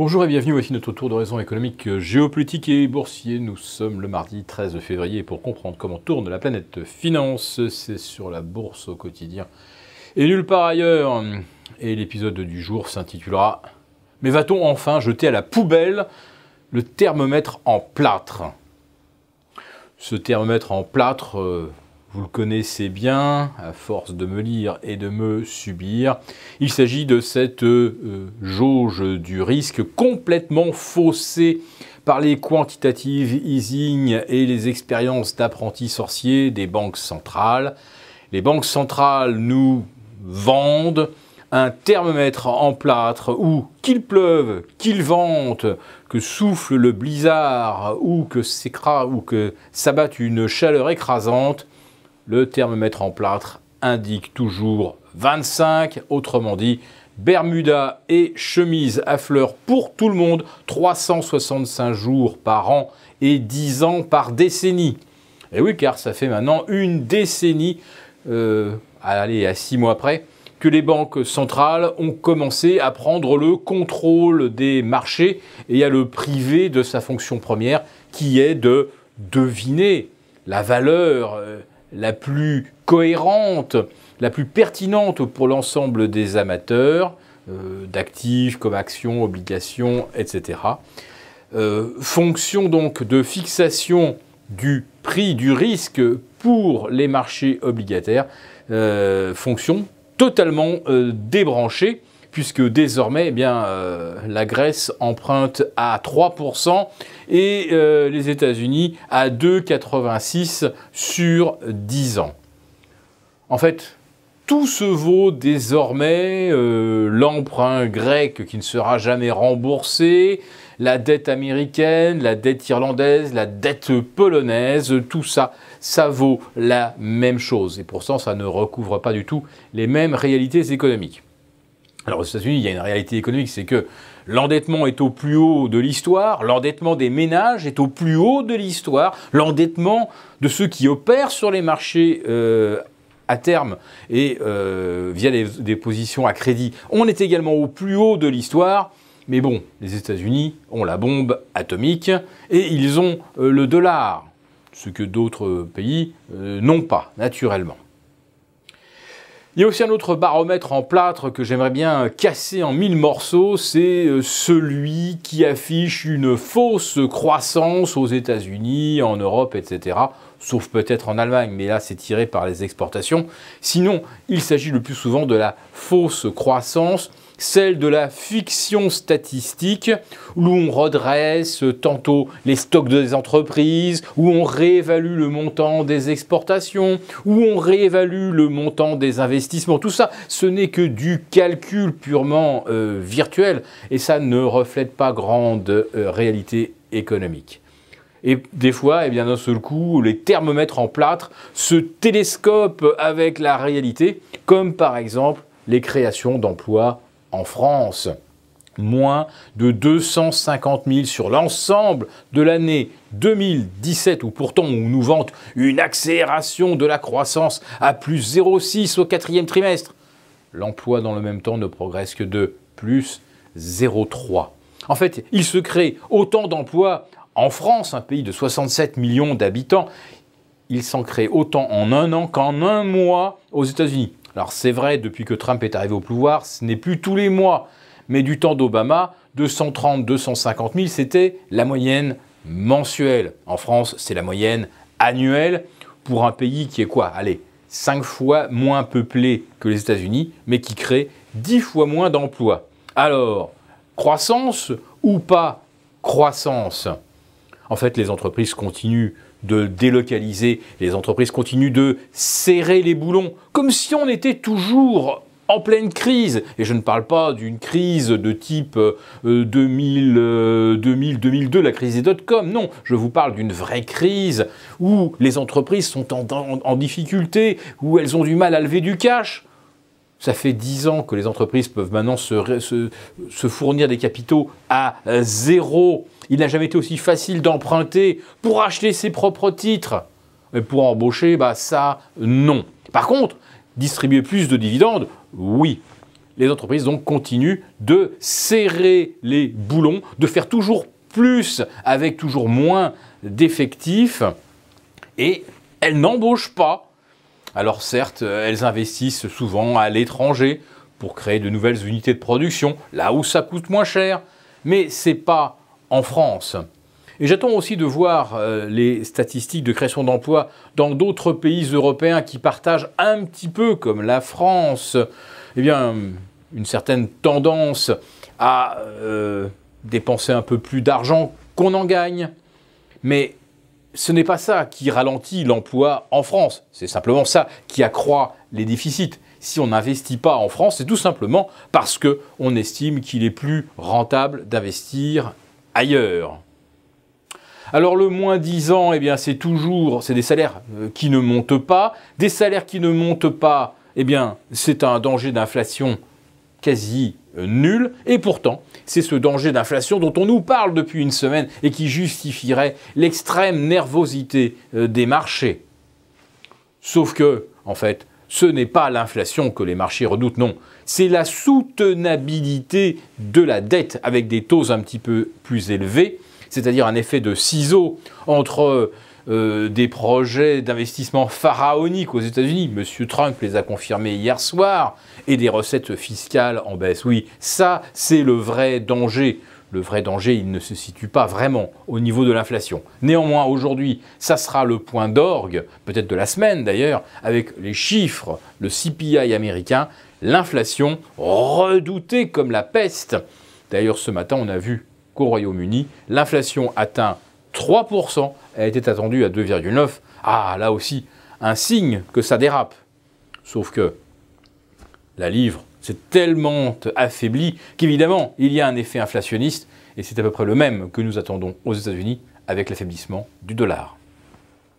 Bonjour et bienvenue, voici notre tour d'horizon économique, géopolitique et boursier. Nous sommes le mardi 13 février pour comprendre comment tourne la planète finance. C'est sur la bourse au quotidien et nulle part ailleurs. Et l'épisode du jour s'intitulera « Mais va-t-on enfin jeter à la poubelle le thermomètre en plâtre ?» Ce thermomètre en plâtre, vous le connaissez bien, à force de me lire et de me subir. Il s'agit de cette jauge du risque complètement faussée par les quantitative easing et les expériences d'apprentis sorciers des banques centrales. Les banques centrales nous vendent un thermomètre en plâtre où, qu'il pleuve, qu'il vente, que souffle le blizzard ou que s'abatte une chaleur écrasante, le thermomètre en plâtre indique toujours 25, autrement dit, Bermuda et chemise à fleurs pour tout le monde, 365 jours par an et 10 ans par décennie. Et oui, car ça fait maintenant une décennie, à 6 mois près, que les banques centrales ont commencé à prendre le contrôle des marchés et à le priver de sa fonction première, qui est de deviner la valeur la plus cohérente, la plus pertinente pour l'ensemble des amateurs, d'actifs comme actions, obligations, etc. Fonction donc de fixation du prix du risque pour les marchés obligataires, fonction totalement débranchée, puisque désormais, eh bien, la Grèce emprunte à 3% et les États-Unis à 2,86 sur 10 ans. En fait, tout se vaut désormais, l'emprunt grec qui ne sera jamais remboursé, la dette américaine, la dette irlandaise, la dette polonaise, tout ça, ça vaut la même chose. Et pourtant, ça ne recouvre pas du tout les mêmes réalités économiques. Alors aux États-Unis, il y a une réalité économique, c'est que l'endettement est au plus haut de l'histoire, l'endettement des ménages est au plus haut de l'histoire, l'endettement de ceux qui opèrent sur les marchés à terme et via des positions à crédit, on est également au plus haut de l'histoire. Mais bon, les États-Unis ont la bombe atomique et ils ont le dollar, ce que d'autres pays n'ont pas, naturellement. Il y a aussi un autre baromètre en plâtre que j'aimerais bien casser en 1000 morceaux, c'est celui qui affiche une fausse croissance aux États-Unis, en Europe, etc. Sauf peut-être en Allemagne, mais là c'est tiré par les exportations. Sinon, il s'agit le plus souvent de la fausse croissance, celle de la fiction statistique, où on redresse tantôt les stocks des entreprises, où on réévalue le montant des exportations, où on réévalue le montant des investissements. Tout ça, ce n'est que du calcul purement virtuel, et ça ne reflète pas grande réalité économique. Et des fois, eh bien, d'un seul coup, les thermomètres en plâtre se télescopent avec la réalité, comme par exemple les créations d'emplois en France. Moins de 250 000 sur l'ensemble de l'année 2017, où pourtant on nous vante une accélération de la croissance à plus 0,6 au quatrième trimestre. L'emploi dans le même temps ne progresse que de plus 0,3. En fait, il se crée autant d'emplois en France, un pays de 67 millions d'habitants. Il s'en crée autant en un an qu'en un mois aux États-Unis. Alors c'est vrai, depuis que Trump est arrivé au pouvoir, ce n'est plus tous les mois. Mais du temps d'Obama, 230 250 000, c'était la moyenne mensuelle. En France, c'est la moyenne annuelle pour un pays qui est quoi? Allez, 5 fois moins peuplé que les États-Unis, mais qui crée 10 fois moins d'emplois. Alors, croissance ou pas croissance? En fait, les entreprises continuent de délocaliser, les entreprises continuent de serrer les boulons, comme si on était toujours en pleine crise. Et je ne parle pas d'une crise de type 2000-2002, la crise des dot-com. Non, je vous parle d'une vraie crise où les entreprises sont en difficulté, où elles ont du mal à lever du cash. Ça fait 10 ans que les entreprises peuvent maintenant se fournir des capitaux à zéro. Il n'a jamais été aussi facile d'emprunter pour acheter ses propres titres. Mais pour embaucher, ça, non. Par contre, distribuer plus de dividendes, oui. les entreprises donc continuent de serrer les boulons, de faire toujours plus avec toujours moins d'effectifs et elles n'embauchent pas. Alors certes, elles investissent souvent à l'étranger pour créer de nouvelles unités de production, là où ça coûte moins cher, mais ce n'est pas en France. Et j'attends aussi de voir les statistiques de création d'emplois dans d'autres pays européens qui partagent un petit peu, comme la France, eh bien, une certaine tendance à dépenser un peu plus d'argent qu'on en gagne. Mais ce n'est pas ça qui ralentit l'emploi en France. C'est simplement ça qui accroît les déficits. Si on n'investit pas en France, c'est tout simplement parce qu'on estime qu'il est plus rentable d'investir ailleurs. Alors le moins 10 ans, eh bien c'est des salaires qui ne montent pas. Des salaires qui ne montent pas, eh bien c'est un danger d'inflation quasi nul. Et pourtant, c'est ce danger d'inflation dont on nous parle depuis une semaine et qui justifierait l'extrême nervosité des marchés. Sauf que, en fait, ce n'est pas l'inflation que les marchés redoutent, non. C'est la soutenabilité de la dette avec des taux un petit peu plus élevés, c'est-à-dire un effet de ciseau entre des projets d'investissement pharaoniques aux États-Unis, M. Trump les a confirmés hier soir, et des recettes fiscales en baisse. Oui, ça, c'est le vrai danger. Le vrai danger, il ne se situe pas vraiment au niveau de l'inflation. Néanmoins, aujourd'hui, ça sera le point d'orgue, peut-être de la semaine d'ailleurs, avec les chiffres, le CPI américain, l'inflation redoutée comme la peste. D'ailleurs, ce matin, on a vu qu'au Royaume-Uni, l'inflation atteint 3%, elle était attendue à 2,9%. Ah, là aussi, un signe que ça dérape. Sauf que la livre s'est tellement affaiblie qu'évidemment, il y a un effet inflationniste et c'est à peu près le même que nous attendons aux États-Unis avec l'affaiblissement du dollar.